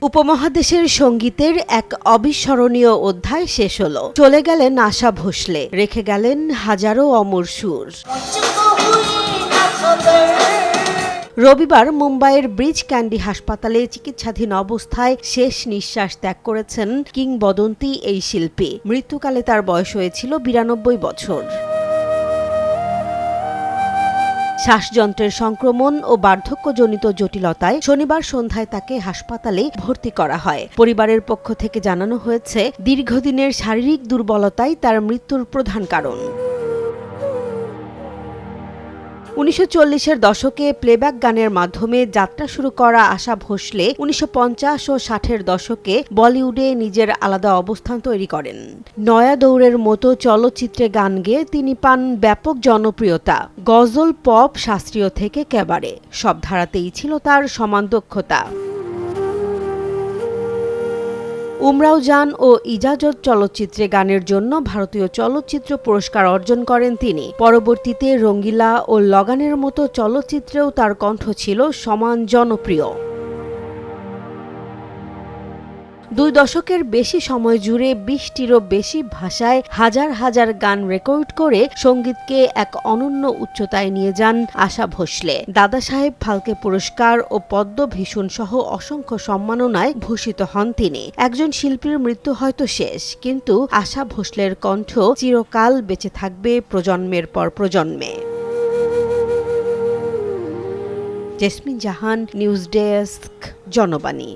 উপমহাদেশের সঙ্গীতের এক অবিস্মরণীয় অধ্যায় শেষ হলো। চলে গেলেন আশা ভোসলে, রেখে গেলেন হাজারো অমর সুর। রবিবার মুম্বাইয়ের ব্রিচ ক্যান্ডি হাসপাতালে চিকিৎসাধীন অবস্থায় শেষ নিঃশ্বাস ত্যাগ করেছেন কিংবদন্তি এই শিল্পী। মৃত্যুকালে তার বয়স হয়েছিল 92 বছর। শ্বাসযন্ত্রের সংক্রমণ ও বার্ধক্যজনিত জটিলতায় শনিবার সন্ধ্যায় তাকে হাসপাতালে ভর্তি করা হয়। পরিবারের পক্ষ থেকে জানানো হয়েছে, দীর্ঘদিনের শারীরিক দুর্বলতাই তার মৃত্যুর প্রধান কারণ। 1940-এর দশকে প্লেব্যাক গানের মাধ্যমে যাত্রা শুরু করা আশা ভোসলে 1950 ও 60-এর দশকে বলিউডে নিজের আলাদা অবস্থান তৈরি করেন। নয়া দৌড়ের মতো চলচ্চিত্রে গান গেয়ে তিনি পান ব্যাপক জনপ্রিয়তা। গজল, পপ, শাস্ত্রীয় থেকে ক্যাবারে সব ধারাতেই ছিল তার সমান দক্ষতা। উমরাও জান ও ইজাজত চলচ্চিত্রে গানের জন্য ভারতীয় চলচ্চিত্র পুরস্কার অর্জন করেন তিনি। পরবর্তীতে রঙ্গিলা ও লগানের মতো চলচ্চিত্রেও তার কণ্ঠ ছিল সমান জনপ্রিয়। 2 দশকের বেশি সময় জুড়ে 20টিরও বেশি ভাষায় হাজার হাজার গান রেকর্ড করে সঙ্গীতকে এক অনন্য উচ্চতায় নিয়ে যান আশা ভোসলে। দাদা সাহেব ফালকে পুরস্কার ও পদ্মভূষণ সহ অসংখ্য সম্মাননায় ভূষিত হন তিনি। একজন শিল্পীর মৃত্যু হয়তো শেষ, কিন্তু আশা ভোসলের কণ্ঠ চিরকাল বেঁচে থাকবে প্রজন্মের পর প্রজন্মে। জেসমিন জাহান, নিউজ ডেস্ক, জনবাণী।